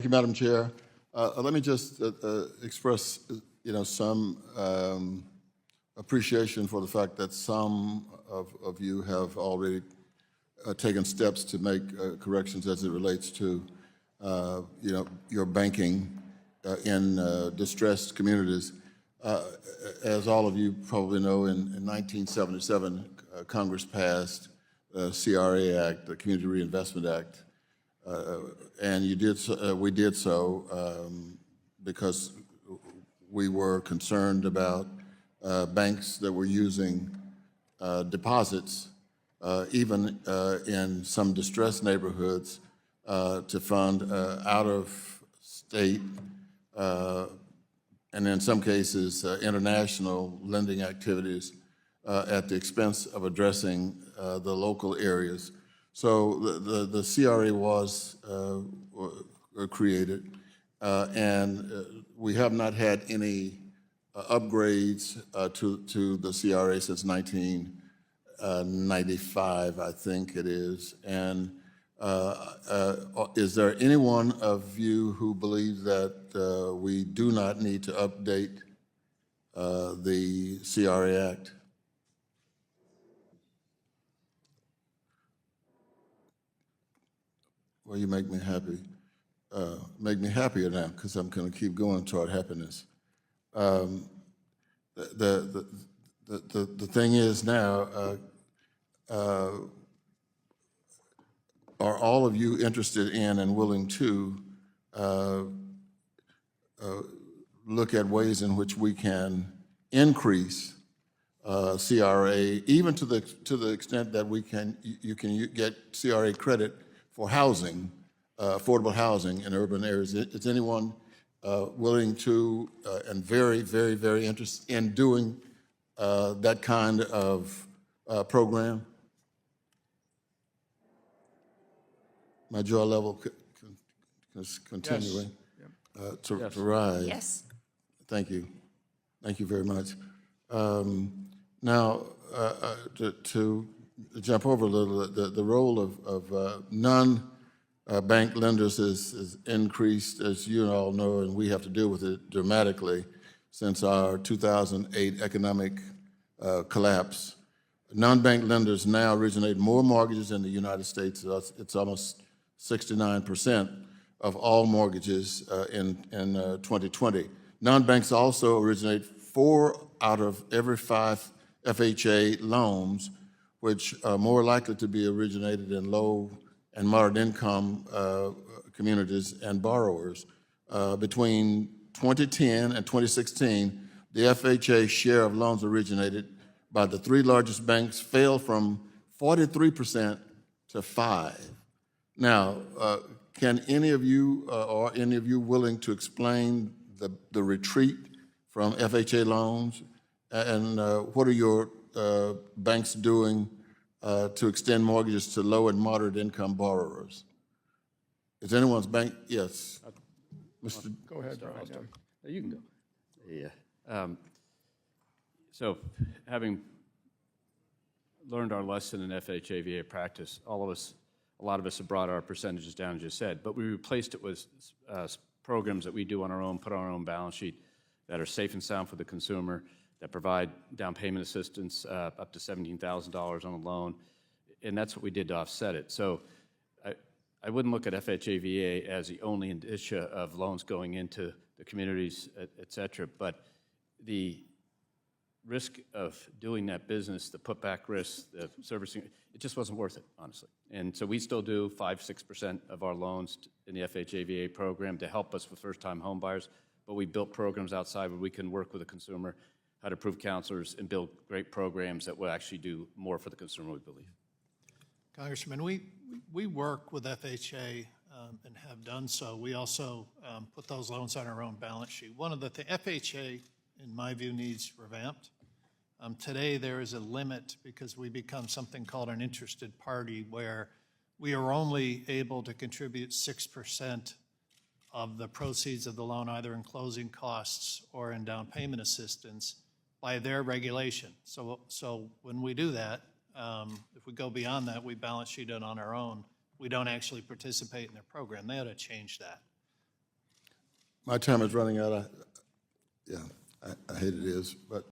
Thank you, Madam Chair. Let me just express, some appreciation for the fact that some of you have already taken steps to make corrections as it relates to, your banking in distressed communities. As all of you probably know, in 1977, Congress passed the CRA Act, the Community Reinvestment Act, and we did so because we were concerned about banks that were using deposits, even in some distressed neighborhoods, to fund out-of-state and in some cases international lending activities at the expense of addressing the local areas. So the CRA was created, and we have not had any upgrades to the CRA since 1995, I think it is. And is there anyone of you who believes that we do not need to update the CRA Act? Well, you make me happy. Make me happier now, because I'm going to keep going toward happiness. The thing is now, are all of you interested in and willing to look at ways in which we can increase CRA, even to the extent that you can get CRA credit for housing, affordable housing in urban areas? Is anyone willing to and very, very, very interested in doing that kind of program? My jaw level continuing to rise. Yes. Thank you. Thank you very much. Now, to jump over a little, the role of non-bank lenders is increased, as you all know, and we have to deal with it dramatically since our 2008 economic collapse. Non-bank lenders now originate more mortgages in the United States. It's almost 69% of all mortgages in 2020. Non-banks also originate 4 out of every 5 FHA loans, which are more likely to be originated in low and moderate income communities and borrowers. Between 2010 and 2016, the FHA share of loans originated by the 3 largest banks fell from 43% to 5%. Now, can any of you or any of you willing to explain the retreat from FHA loans, and what are your banks doing to extend mortgages to low and moderate income borrowers? Is anyone's bank? Yes. Mr. Go ahead, Brian. You can go. Yeah. So having learned our lesson in FHA VA practice, a lot of us have brought our percentages down, as you said, but we replaced it with programs that we do on our own, put on our own balance sheet, that are safe and sound for the consumer, that provide down payment assistance up to $17,000 on a loan, and that's what we did to offset it. So I wouldn't look at FHA VA as the only indicia of loans going into the communities, et cetera, but the risk of doing that business, the putback risk, the servicing, it just wasn't worth it, honestly. And so we still do 5-6% of our loans in the FHA VA program to help us with first-time home buyers, but we built programs outside where we can work with the consumer, how to prove counselors, and build great programs that will actually do more for the consumer, we believe. Congressman, we work with FHA and have done so. We also put those loans on our own balance sheet. One of the FHA, in my view, needs revamped. Today there is a limit because we become something called an interested party, where we are only able to contribute 6% of the proceeds of the loan, either in closing costs or in down payment assistance, by their regulation. So when we do that, if we go beyond that, we balance sheet it on our own. We don't actually participate in their program. They ought to change that. My time is running out. Yeah, I hate it is, but.